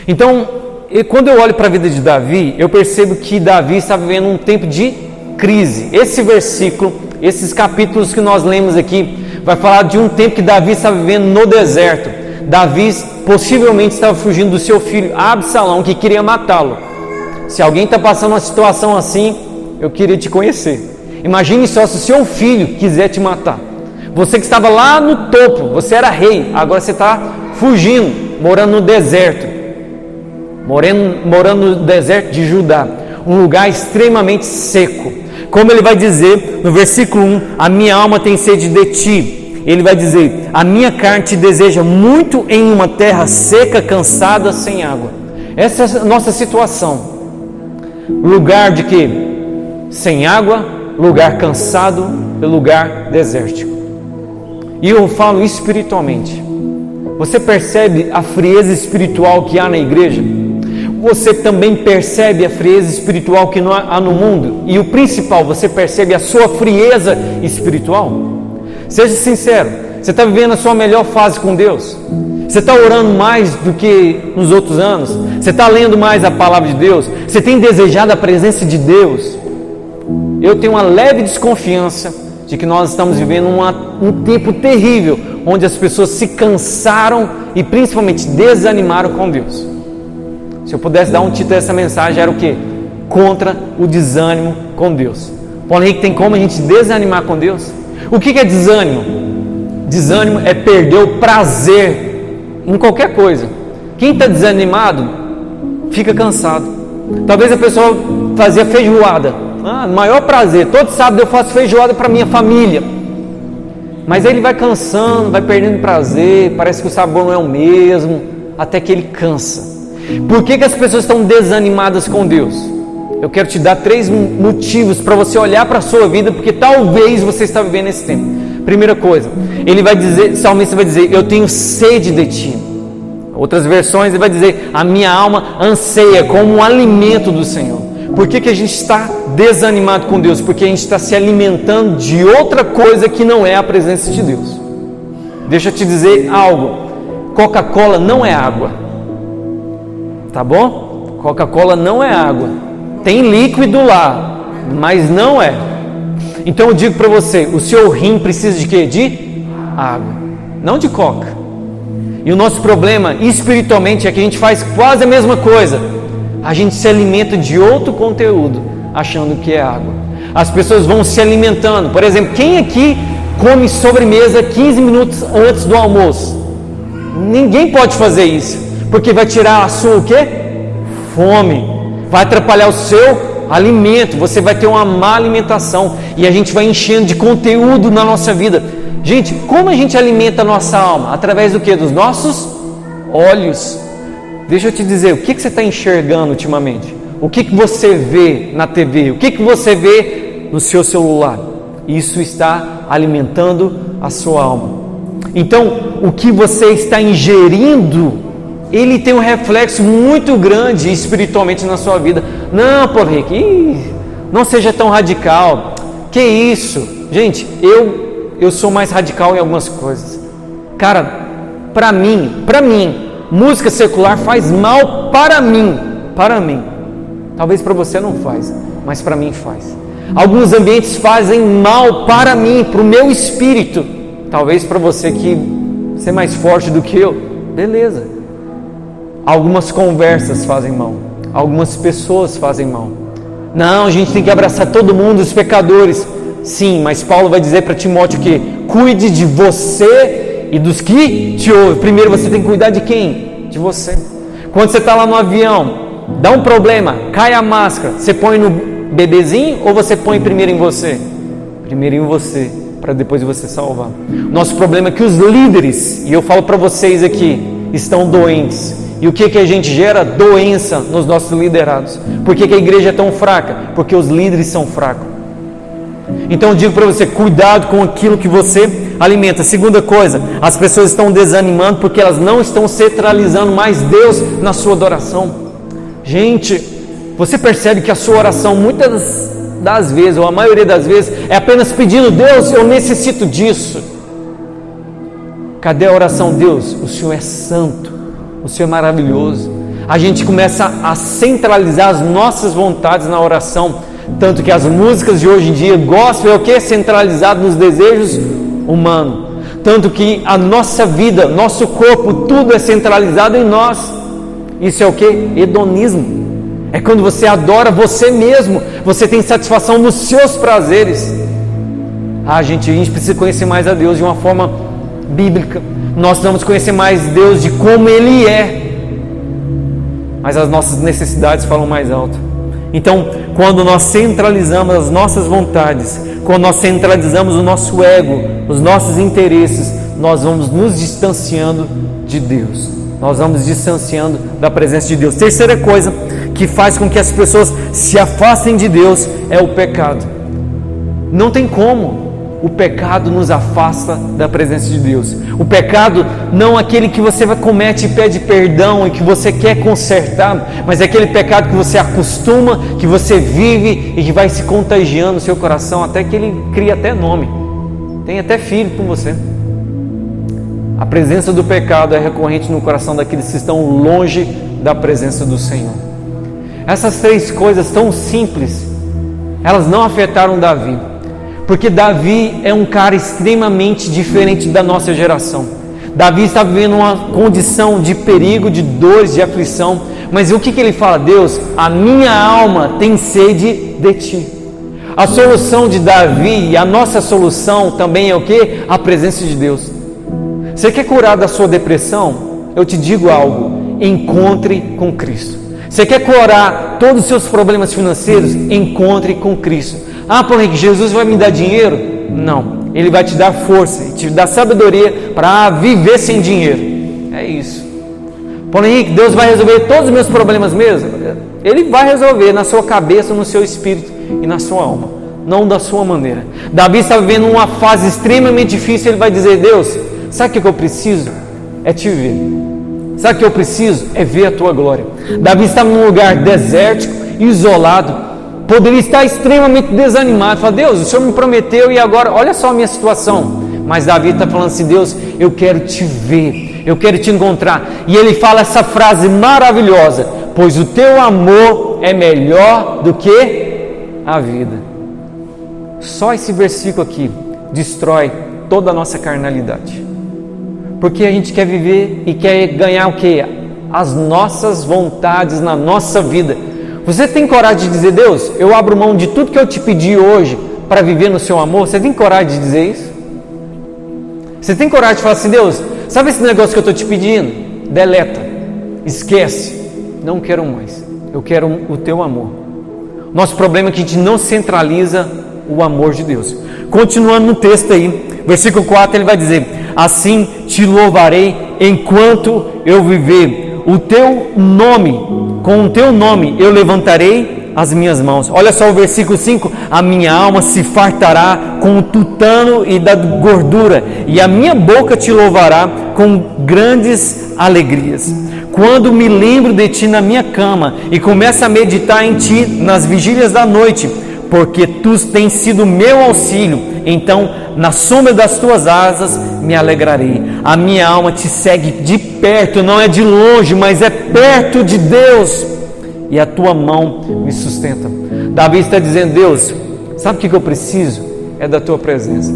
Então, quando eu olho para a vida de Davi, eu percebo que Davi está vivendo um tempo de crise. Esse versículo, esses capítulos que nós lemos aqui, vai falar de um tempo que Davi está vivendo no deserto. Davi possivelmente estava fugindo do seu filho Absalão, que queria matá-lo. Se alguém está passando uma situação assim, eu queria te conhecer. Imagine só se o seu filho quiser te matar. Você que estava lá no topo, você era rei, agora você está fugindo, morando no deserto. Morando no deserto de Judá, um lugar extremamente seco. Como ele vai dizer no versículo 1, a minha alma tem sede de ti. Ele vai dizer, a minha carne te deseja muito em uma terra seca, cansada, sem água. Essa é a nossa situação. Lugar de quê? Sem água, lugar cansado, lugar desértico. E eu falo espiritualmente. Você percebe a frieza espiritual que há na igreja? Você também percebe a frieza espiritual que há no mundo? E o principal, você percebe a sua frieza espiritual? Seja sincero, você está vivendo a sua melhor fase com Deus? Você está orando mais do que nos outros anos? Você está lendo mais a palavra de Deus? Você tem desejado a presença de Deus? Eu tenho uma leve desconfiança de que nós estamos vivendo um tempo terrível, onde as pessoas se cansaram e principalmente desanimaram com Deus. Se eu pudesse dar um título dessa mensagem, era o quê? Contra o desânimo com Deus. Paulo Henrique, tem como a gente desanimar com Deus? O que é desânimo? Desânimo é perder o prazer em qualquer coisa. Quem está desanimado, fica cansado. Talvez a pessoa fazia feijoada. Maior prazer, todo sábado eu faço feijoada para minha família. Mas aí ele vai cansando, vai perdendo prazer, parece que o sabor não é o mesmo, até que ele cansa. Por que as pessoas estão desanimadas com Deus? Eu quero te dar 3 motivos para você olhar para a sua vida, porque talvez você está vivendo esse tempo. Primeira coisa, ele vai dizer, o salmista vai dizer, eu tenho sede de ti. Outras versões ele vai dizer, a minha alma anseia como um alimento do Senhor. Por que a gente está desanimado com Deus? Porque a gente está se alimentando de outra coisa que não é a presença de Deus. Deixa eu te dizer algo, Coca-Cola não é água. Tá bom? Coca-Cola não é água. Tem líquido lá, mas não é. Então eu digo para você, o seu rim precisa de quê? De água, não de coca. E o nosso problema espiritualmente é que a gente faz quase a mesma coisa. A gente se alimenta de outro conteúdo, achando que é água. As pessoas vão se alimentando. Por exemplo, quem aqui come sobremesa 15 minutos antes do almoço? Ninguém pode fazer isso, porque vai tirar a sua o quê? Fome. Vai atrapalhar o seu alimento. Você vai ter uma má alimentação. E a gente vai enchendo de conteúdo na nossa vida. Gente, como a gente alimenta a nossa alma? Através do quê? Dos nossos olhos. Deixa eu te dizer, o que você está enxergando ultimamente? O que você vê na TV? O que você vê no seu celular? Isso está alimentando a sua alma. Então, o que você está ingerindo, ele tem um reflexo muito grande espiritualmente na sua vida. Não, Paulo Henrique, não seja tão radical. Que isso? Gente, eu sou mais radical em algumas coisas. Cara, para mim, música secular faz mal para mim. Talvez para você não faz, mas para mim faz. Alguns ambientes fazem mal para mim, para o meu espírito. Talvez para você que ser mais forte do que eu, beleza. Algumas conversas fazem mal, algumas pessoas fazem mal. Não, a gente tem que abraçar todo mundo, os pecadores. Sim, mas Paulo vai dizer para Timóteo que cuide de você e dos que te ouvem. Primeiro você tem que cuidar de quem? De você. Quando você está lá no avião, dá um problema, cai a máscara, você põe no bebezinho ou você põe primeiro em você? Primeiro em você, para depois você salvar. Nosso problema é que os líderes, e eu falo para vocês aqui, estão doentes. E o que a gente gera? Doença nos nossos liderados. Por que a igreja é tão fraca? Porque os líderes são fracos. Então eu digo para você, cuidado com aquilo que você alimenta. Segunda coisa, as pessoas estão desanimando porque elas não estão centralizando mais Deus na sua adoração. Gente, você percebe que a sua oração muitas das vezes, ou a maioria das vezes, é apenas pedindo, Deus, eu necessito disso. Cadê a oração? Deus, o Senhor é santo, o Senhor é maravilhoso. a gente começa a centralizar as nossas vontades na oração. Tanto que as músicas de hoje em dia, gospel é o que? Centralizado nos desejos humanos. Tanto que a nossa vida, nosso corpo, tudo é centralizado em nós. Isso é o que? Hedonismo. É quando você adora você mesmo, você tem satisfação nos seus prazeres. A gente precisa conhecer mais a Deus de uma forma bíblica. Nós vamos conhecer mais Deus de como Ele é. Mas as nossas necessidades falam mais alto. Então, quando nós centralizamos as nossas vontades, quando nós centralizamos o nosso ego, os nossos interesses, nós vamos nos distanciando de Deus. Nós vamos distanciando da presença de Deus. Terceira coisa que faz com que as pessoas se afastem de Deus é o pecado. Não tem como. O pecado nos afasta da presença de Deus. O pecado não é aquele que você comete e pede perdão e que você quer consertar, mas é aquele pecado que você acostuma, que você vive e que vai se contagiando no seu coração até que ele cria até nome. Tem até filho com você. A presença do pecado é recorrente no coração daqueles que estão longe da presença do Senhor. Essas três coisas tão simples, elas não afetaram Davi. Porque Davi é um cara extremamente diferente da nossa geração. Davi está vivendo uma condição de perigo, de dores, de aflição. Mas o que ele fala? Deus, a minha alma tem sede de ti. A solução de Davi e a nossa solução também é o quê? A presença de Deus. Você quer curar da sua depressão? Eu te digo algo, encontre com Cristo. Você quer curar todos os seus problemas financeiros? Encontre com Cristo. Ah, porém, que Jesus vai me dar dinheiro? Não, Ele vai te dar força e te dar sabedoria para viver sem dinheiro. É isso. Porém, que Deus vai resolver todos os meus problemas mesmo? Ele vai resolver na sua cabeça, no seu espírito e na sua alma, não da sua maneira. Davi está vivendo uma fase extremamente difícil. Ele vai dizer: Deus, sabe o que eu preciso? É te ver. Sabe o que eu preciso? É ver a tua glória. Davi está num lugar desértico, isolado. Poderia estar extremamente desanimado. Fala: Deus, o Senhor me prometeu e agora, olha só a minha situação. Mas Davi está falando assim: Deus, eu quero te ver, eu quero te encontrar. E ele fala essa frase maravilhosa: pois o teu amor é melhor do que a vida. Só esse versículo aqui destrói toda a nossa carnalidade. Porque a gente quer viver e quer ganhar o quê? As nossas vontades na nossa vida. Você tem coragem de dizer: Deus, eu abro mão de tudo que eu te pedi hoje para viver no seu amor? Você tem coragem de dizer isso? Você tem coragem de falar assim: Deus, sabe esse negócio que eu estou te pedindo? Deleta, esquece, não quero mais, eu quero o teu amor. Nosso problema é que a gente não centraliza o amor de Deus. Continuando no texto aí, versículo 4, ele vai dizer: assim te louvarei enquanto eu viver. O teu nome, com o teu nome eu levantarei as minhas mãos. Olha só o versículo 5: a minha alma se fartará com o tutano e da gordura, e a minha boca te louvará com grandes alegrias. Quando me lembro de ti na minha cama e começo a meditar em ti nas vigílias da noite, porque tu tens sido meu auxílio, então na sombra das tuas asas me alegrarei. A minha alma te segue de perto, não é de longe, mas é perto de Deus, e a tua mão me sustenta. Davi está dizendo: Deus, sabe o que eu preciso? É da tua presença.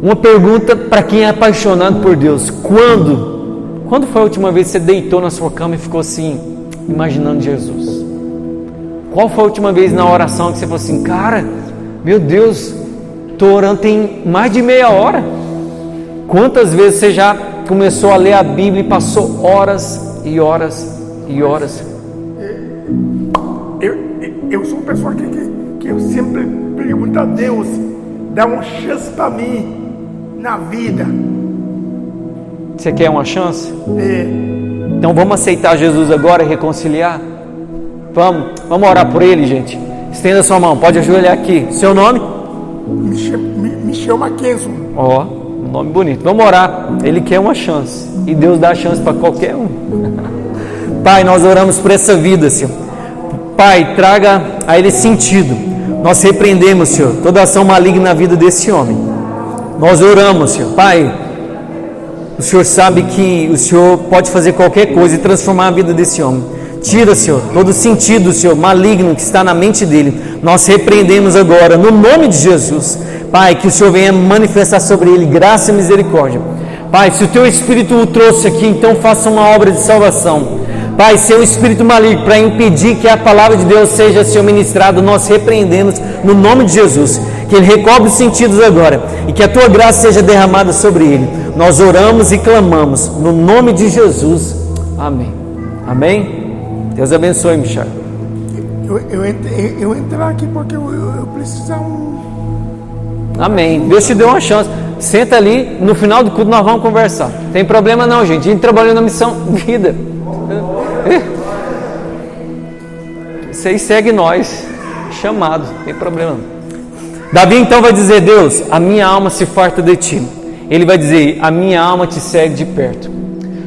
Uma pergunta para quem é apaixonado por Deus: quando foi a última vez que você deitou na sua cama e ficou assim, imaginando Jesus? Qual foi a última vez na oração que você falou assim: cara, meu Deus, estou orando tem mais de meia hora? Quantas vezes você já começou a ler a Bíblia e passou horas e horas e horas? Eu sou uma pessoa que eu sempre pergunto a Deus: dá uma chance para mim na vida. Você quer uma chance? É. Então vamos aceitar Jesus agora e reconciliar? Vamos orar por ele, gente. Estenda sua mão, pode ajoelhar aqui. Seu nome? Michel Mackenzie. Ó, um nome bonito. Vamos orar. Ele quer uma chance e Deus dá a chance para qualquer um. Pai, nós oramos por essa vida, Senhor. Pai, traga a ele sentido. Nós repreendemos, Senhor, toda ação maligna na vida desse homem. Nós oramos, Senhor. Pai, o Senhor sabe que o Senhor pode fazer qualquer coisa e transformar a vida desse homem. Tira, Senhor, todo sentido, Senhor, maligno que está na mente dele. Nós repreendemos agora, no nome de Jesus. Pai, que o Senhor venha manifestar sobre ele graça e misericórdia. Pai, se o Teu Espírito o trouxe aqui, então faça uma obra de salvação. Pai, se é um espírito maligno para impedir que a palavra de Deus seja, Senhor, ministrada, nós repreendemos no nome de Jesus. Que ele recobre os sentidos agora e que a Tua graça seja derramada sobre ele. Nós oramos e clamamos no nome de Jesus. Amém. Amém? Deus abençoe, Michel. Eu entrar aqui porque eu precisava Amém. Deus te deu uma chance. Senta ali, no final do culto nós vamos conversar. Tem problema não, gente. A gente trabalhou na missão vida. Vocês seguem nós. Chamado, não tem problema não. Davi então vai dizer: Deus, a minha alma se farta de Ti. Ele vai dizer: a minha alma Te segue de perto.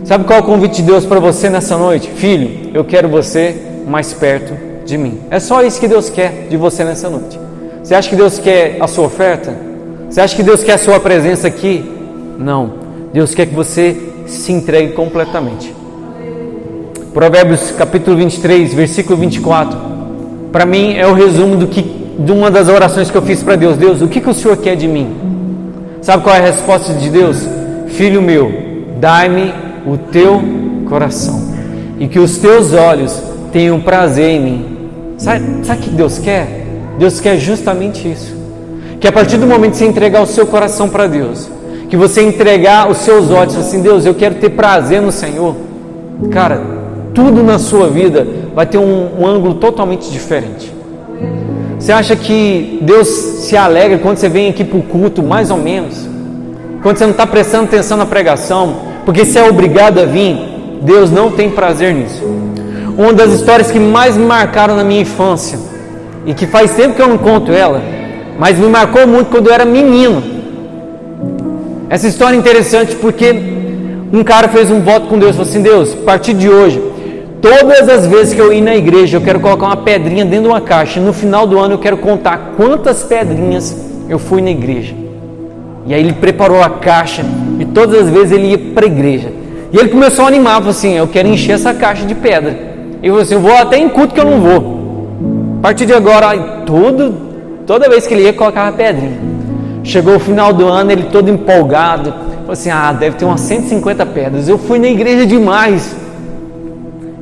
Sabe qual é o convite de Deus para você nessa noite? Filho, eu quero você mais perto de mim. É só isso que Deus quer de você nessa noite. Você acha que Deus quer a sua oferta? Você acha que Deus quer a sua presença aqui? Não. Deus quer que você se entregue completamente. Provérbios capítulo 23, versículo 24. Para mim é o resumo de uma das orações que eu fiz para Deus. Deus, o que o Senhor quer de mim? Sabe qual é a resposta de Deus? Filho meu, dai-me o teu coração e que os teus olhos tenham prazer em mim. Sabe o que Deus quer? Deus quer justamente isso. Que a partir do momento que você entregar o seu coração para Deus, que você entregar os seus olhos assim: Deus, eu quero ter prazer no Senhor. Cara, tudo na sua vida vai ter um ângulo totalmente diferente. Você acha que Deus se alegra quando você vem aqui para o culto, mais ou menos? Quando você não está prestando atenção na pregação, porque você é obrigado a vir? Deus não tem prazer nisso. Uma das histórias que mais me marcaram na minha infância, e que faz tempo que eu não conto ela, mas me marcou muito quando eu era menino. Essa história é interessante porque um cara fez um voto com Deus, falou assim: Deus, a partir de hoje, todas as vezes que eu ir na igreja, eu quero colocar uma pedrinha dentro de uma caixa, e no final do ano eu quero contar quantas pedrinhas eu fui na igreja. E aí ele preparou a caixa, e todas as vezes ele ia para a igreja, e ele começou a animar, falou assim: eu quero encher essa caixa de pedra. E eu falei assim: eu vou até em culto que eu não vou. A partir de agora, toda vez que ele ia, colocava pedrinha. Chegou o final do ano, ele todo empolgado, falou assim: deve ter umas 150 pedras, eu fui na igreja demais.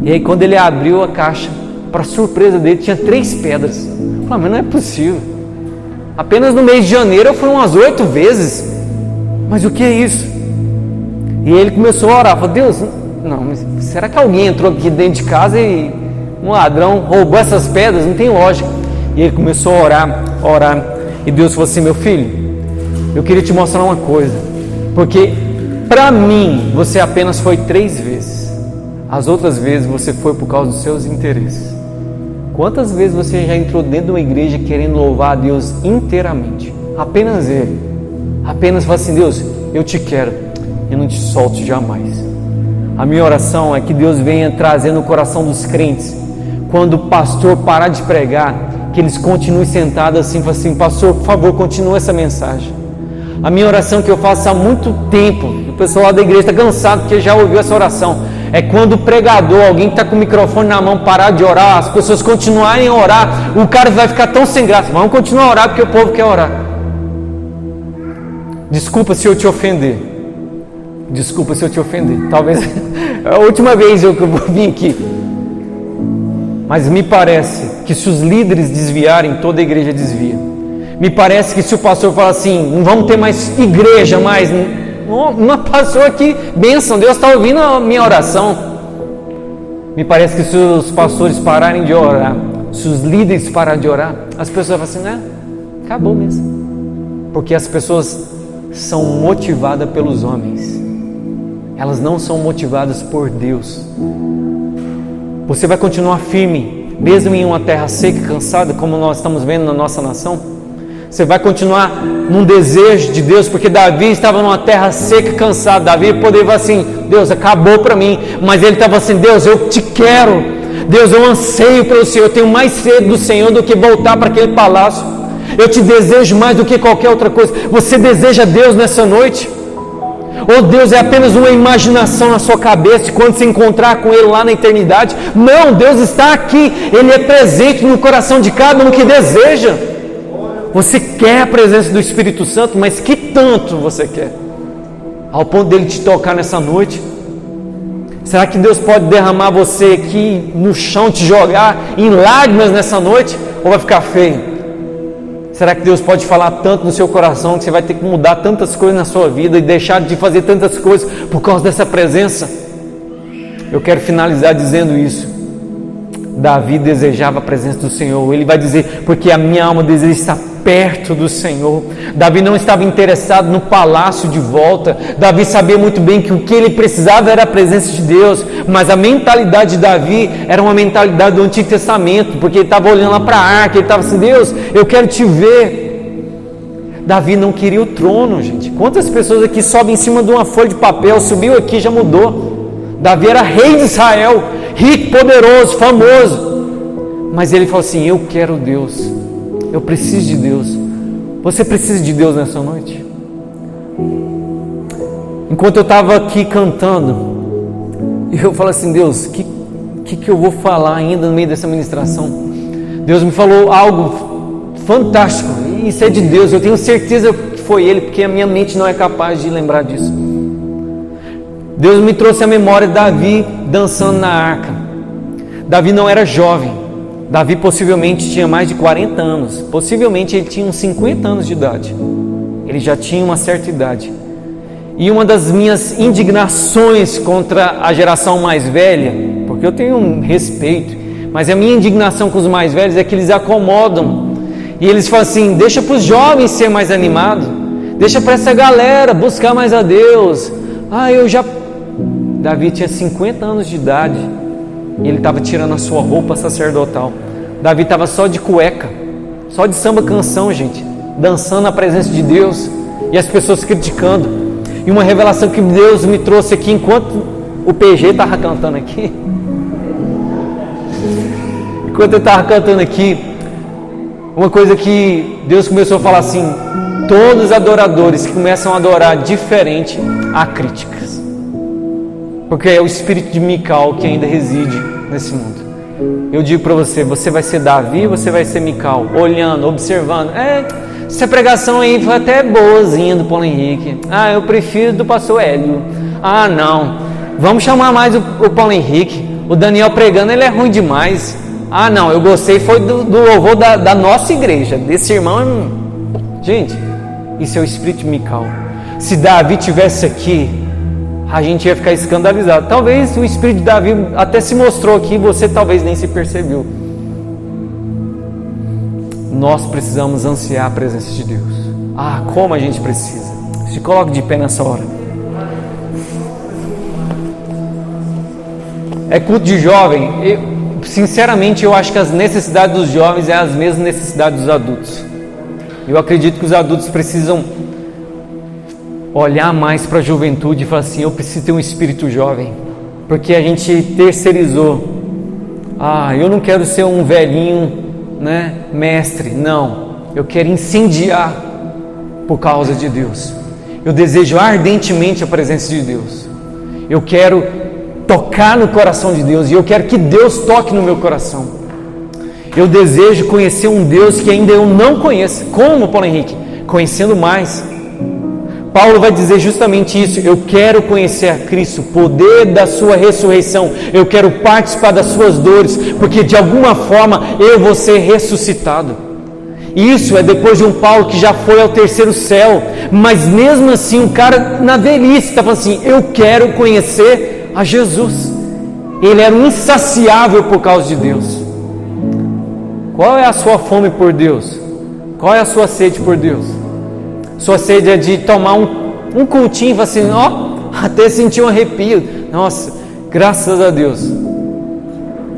E aí quando ele abriu a caixa, para surpresa dele, tinha 3 pedras. Eu falei: mas não é possível, apenas no mês de janeiro eu fui umas 8 vezes, mas o que é isso? E ele começou a orar, falou: Deus, não, mas será que alguém entrou aqui dentro de casa e um ladrão roubou essas pedras? Não tem lógica. E ele começou a orar, e Deus falou assim: meu filho, eu queria te mostrar uma coisa, porque para mim você apenas foi 3 vezes, as outras vezes você foi por causa dos seus interesses. Quantas vezes você já entrou dentro de uma igreja querendo louvar a Deus inteiramente? Apenas Ele. Apenas fala assim: Deus, eu te quero, eu não te solto jamais. A minha oração é que Deus venha trazer no coração dos crentes, quando o pastor parar de pregar, que eles continuem sentados assim, falam assim: pastor, por favor, continue essa mensagem. A minha oração que eu faço há muito tempo, o pessoal lá da igreja está cansado porque já ouviu essa oração, é quando o pregador, alguém que está com o microfone na mão, parar de orar, as pessoas continuarem a orar, o cara vai ficar tão sem graça. Vamos continuar a orar porque o povo quer orar. Desculpa se eu te ofender. Desculpa se eu te ofender. Talvez é a última vez que eu vim aqui. Mas me parece que se os líderes desviarem, toda a igreja desvia. Me parece que se o pastor falar assim: não vamos ter mais igreja, mais uma pastor aqui, bênção, Deus está ouvindo a minha oração. Me parece que se os pastores pararem de orar, se os líderes pararem de orar, as pessoas vão assim: acabou mesmo. Porque as pessoas são motivadas pelos homens, elas não são motivadas por Deus. Você vai continuar firme, mesmo em uma terra seca e cansada, como nós estamos vendo na nossa nação? Você vai continuar num desejo de Deus, porque Davi estava numa terra seca e cansada. Davi poderia falar assim: Deus, acabou para mim. Mas ele estava assim: Deus, eu te quero. Deus, eu anseio pelo Senhor. Eu tenho mais sede do Senhor do que voltar para aquele palácio. Eu te desejo mais do que qualquer outra coisa. Você deseja Deus nessa noite? Ou Deus é apenas uma imaginação na sua cabeça, e quando se encontrar com Ele lá na eternidade? Não, Deus está aqui, Ele é presente no coração de cada um que deseja. Você quer a presença do Espírito Santo, mas que tanto você quer? Ao ponto dele te tocar nessa noite? Será que Deus pode derramar você aqui no chão, te jogar em lágrimas nessa noite? Ou vai ficar feio? Será que Deus pode falar tanto no seu coração que você vai ter que mudar tantas coisas na sua vida e deixar de fazer tantas coisas por causa dessa presença? Eu quero finalizar dizendo isso. Davi desejava a presença do Senhor. Ele vai dizer, porque a minha alma deseja estar perto do Senhor. Davi não estava interessado no palácio de volta. Davi sabia muito bem que o que ele precisava era a presença de Deus. Mas a mentalidade de Davi era uma mentalidade do Antigo Testamento, porque ele estava olhando lá para a arca, ele estava assim, Deus, eu quero te ver. Davi não queria o trono, gente. Quantas pessoas aqui sobem em cima de uma folha de papel, subiu aqui, já mudou. Davi era rei de Israel, rico, poderoso, famoso, mas ele falou assim, eu quero Deus, eu preciso de Deus. Você precisa de Deus nessa noite? Enquanto eu estava aqui cantando, eu falei assim, Deus, o que eu vou falar ainda no meio dessa ministração? Deus me falou algo fantástico, e isso é de Deus, eu tenho certeza que foi Ele, porque a minha mente não é capaz de lembrar disso. Deus me trouxe a memória de Davi dançando na arca. Davi não era jovem. Davi possivelmente tinha mais de 40 anos. Possivelmente ele tinha uns 50 anos de idade. Ele já tinha uma certa idade. E uma das minhas indignações contra a geração mais velha, porque eu tenho um respeito, mas a minha indignação com os mais velhos é que eles acomodam. E eles falam assim, deixa para os jovens ser mais animados. Deixa para essa galera buscar mais a Deus. Davi tinha 50 anos de idade e ele estava tirando a sua roupa sacerdotal. Davi estava só de cueca, só de samba canção, gente, dançando na presença de Deus e as pessoas criticando. E uma revelação que Deus me trouxe aqui enquanto o PG estava cantando aqui. Enquanto eu estava cantando aqui, uma coisa que Deus começou a falar assim, todos os adoradores que começam a adorar diferente, há críticas. Porque é o espírito de Mical que ainda reside nesse mundo. Eu digo para você, você vai ser Davi, você vai ser Mical, olhando, observando. Essa pregação aí foi até boazinha do Paulo Henrique. Eu prefiro do pastor Hélio. Não, vamos chamar mais o Paulo Henrique. O Daniel pregando, ele é ruim demais. Não, eu gostei, foi do louvor da nossa igreja, desse irmão. Gente, isso é o espírito de Mical. Se Davi tivesse aqui, a gente ia ficar escandalizado. Talvez o espírito de Davi até se mostrou aqui, você talvez nem se percebeu. Nós precisamos ansiar a presença de Deus. Como a gente precisa. Se coloque de pé nessa hora. É culto de jovem. Sinceramente, eu acho que as necessidades dos jovens são as mesmas necessidades dos adultos. Eu acredito que os adultos precisam olhar mais para a juventude e falar assim, eu preciso ter um espírito jovem, porque a gente terceirizou. Eu não quero ser um velhinho, mestre, não, eu quero incendiar por causa de Deus. Eu desejo ardentemente a presença de Deus. Eu quero tocar no coração de Deus e eu quero que Deus toque no meu coração. Eu desejo conhecer um Deus que ainda eu não conheço. Como, Paulo Henrique? Conhecendo mais. Paulo vai dizer justamente isso, eu quero conhecer a Cristo, o poder da sua ressurreição, eu quero participar das suas dores, porque de alguma forma eu vou ser ressuscitado. Isso é depois de um Paulo que já foi ao terceiro céu, mas mesmo assim um cara na velhice está falando assim, eu quero conhecer a Jesus. Ele era um insaciável por causa de Deus. Qual é a sua fome por Deus? Qual é a sua sede por Deus? Sua sede é de tomar um cultinho e falar assim, até sentir um arrepio. Nossa, graças a Deus.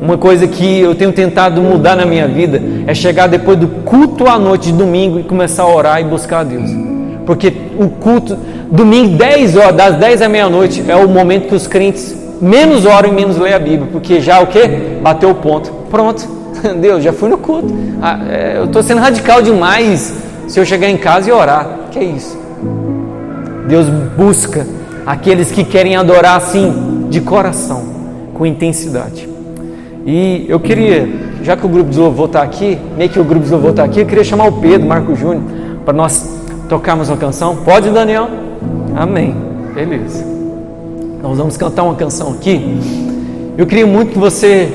Uma coisa que eu tenho tentado mudar na minha vida é chegar depois do culto à noite de domingo e começar a orar e buscar a Deus. Porque o culto, domingo 10 horas, das 10 à meia-noite, é o momento que os crentes menos oram e menos leem a Bíblia. Porque já o quê? Bateu o ponto. Pronto, Deus, já fui no culto. Eu estou sendo radical demais se eu chegar em casa e orar. Que é isso? Deus busca aqueles que querem adorar assim, de coração, com intensidade. E eu queria, já que o grupo de louvor está aqui, eu queria chamar o Pedro, Marco Júnior, para nós tocarmos uma canção. Pode, Daniel? Amém. Beleza. Nós vamos cantar uma canção aqui. Eu queria muito que você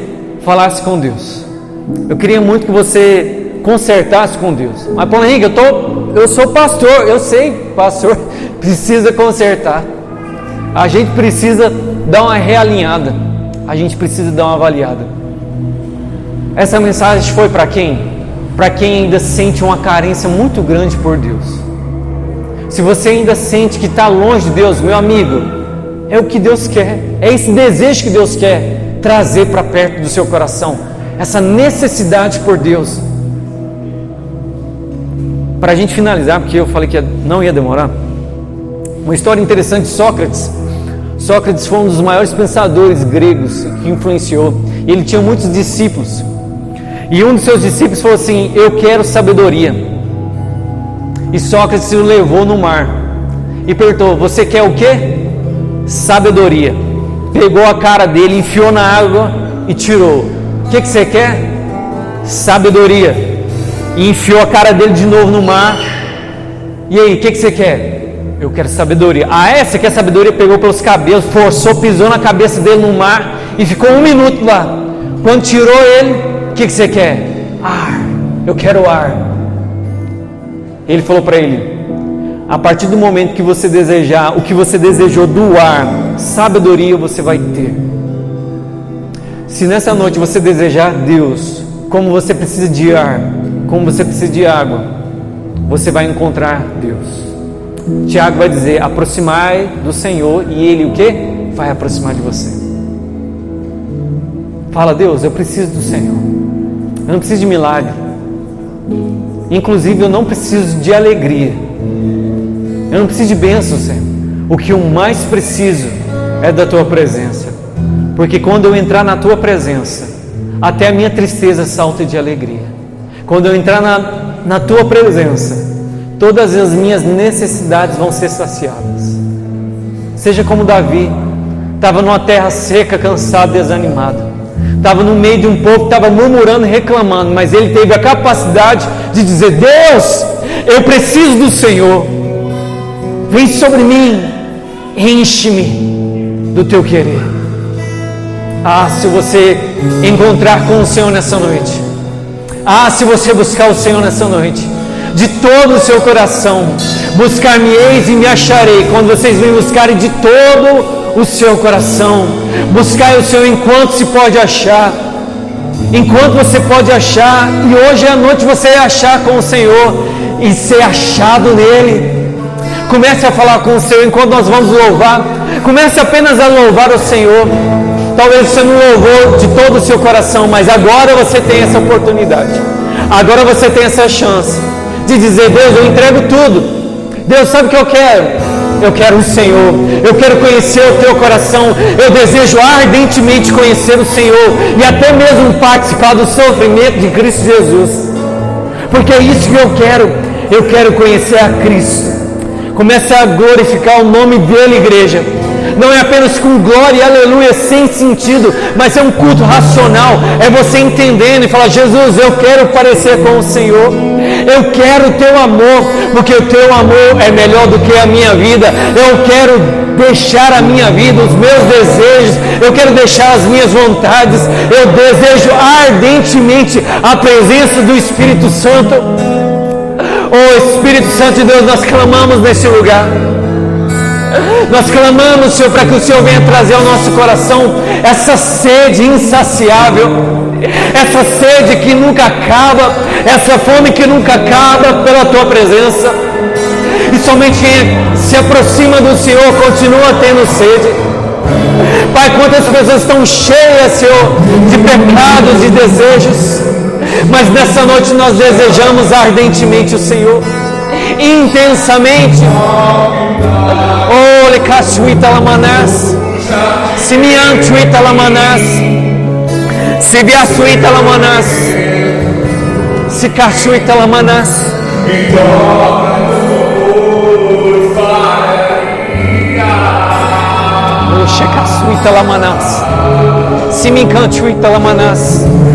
falasse com Deus. Eu queria muito que você consertasse com Deus. Mas, Paulo Henrique, eu sou pastor. Eu sei, pastor precisa consertar. A gente precisa dar uma realinhada. A gente precisa dar uma avaliada. Essa mensagem foi para quem? Para quem ainda sente uma carência muito grande por Deus. Se você ainda sente que está longe de Deus, meu amigo, é o que Deus quer. É esse desejo que Deus quer trazer para perto do seu coração. Essa necessidade por Deus. Para a gente finalizar, porque eu falei que não ia demorar, uma história interessante de Sócrates. Sócrates foi um dos maiores pensadores gregos que influenciou. Ele tinha muitos discípulos. E um dos seus discípulos falou assim: eu quero sabedoria. E Sócrates o levou no mar e perguntou: você quer o quê? Sabedoria. Pegou a cara dele, enfiou na água e tirou. O que você quer? Sabedoria. E enfiou a cara dele de novo no mar. E aí, o que você quer? Eu quero sabedoria. Ah, você quer sabedoria? Pegou pelos cabelos, forçou, pisou na cabeça dele no mar e ficou 1 minuto lá. Quando tirou ele, o que você quer? Ar. Eu quero ar. Ele falou para ele: a partir do momento que você desejar o que você desejou do ar, sabedoria você vai ter. Se nessa noite você desejar Deus, como você precisa de ar, como você precisa de água, você vai encontrar Deus. Tiago vai dizer: aproximai do Senhor e Ele o que? Vai aproximar de você. Fala: Deus, eu preciso do Senhor. Eu não preciso de milagre. Inclusive eu não preciso de alegria. Eu não preciso de bênção, Senhor. O que eu mais preciso é da Tua presença. Porque quando eu entrar na Tua presença, até a minha tristeza salta de alegria. Quando eu entrar na Tua presença, todas as minhas necessidades vão ser saciadas. Seja como Davi, estava numa terra seca, cansado, desanimado. Estava no meio de um povo que estava murmurando, reclamando, mas ele teve a capacidade de dizer: Deus, eu preciso do Senhor. Vem sobre mim, enche-me do Teu querer. Ah, se você encontrar com o Senhor nessa noite. Ah, se você buscar o Senhor nessa noite, de todo o seu coração, buscar-me-eis e me acharei. Quando vocês me buscarem de todo o seu coração, buscai o Senhor enquanto se pode achar. Enquanto você pode achar, e hoje à noite você achar com o Senhor e ser achado nele. Comece a falar com o Senhor enquanto nós vamos louvar. Comece apenas a louvar o Senhor. Talvez você não louvou de todo o seu coração, mas agora você tem essa oportunidade. Agora você tem essa chance de dizer: Deus, eu entrego tudo. Deus, sabe o que eu quero? Eu quero o Senhor. Eu quero conhecer o Teu coração. Eu desejo ardentemente conhecer o Senhor e até mesmo participar do sofrimento de Cristo Jesus. Porque é isso que eu quero. Eu quero conhecer a Cristo. Comece a glorificar o nome dEle, igreja. Não é apenas com glória e aleluia sem sentido, mas é um culto racional. É você entendendo e falar: Jesus, eu quero parecer com o Senhor. Eu quero o Teu amor, porque o Teu amor é melhor do que a minha vida. Eu quero deixar a minha vida, os meus desejos. Eu quero deixar as minhas vontades. Eu desejo ardentemente a presença do Espírito Santo. Oh Espírito Santo de Deus, nós clamamos nesse lugar. Nós clamamos, Senhor, para que o Senhor venha trazer ao nosso coração essa sede insaciável, essa sede que nunca acaba, essa fome que nunca acaba pela Tua presença. E somente quem se aproxima do Senhor continua tendo sede. Pai, quantas pessoas estão cheias, Senhor, de pecados e desejos, mas nessa noite nós desejamos ardentemente o Senhor, intensamente. Oh, lekashuita lamanas, simiantuita lamanas, sibiasuita lamanas, sikashuita lamanas. Shekasuita Lamanas. Simincante Italamanás.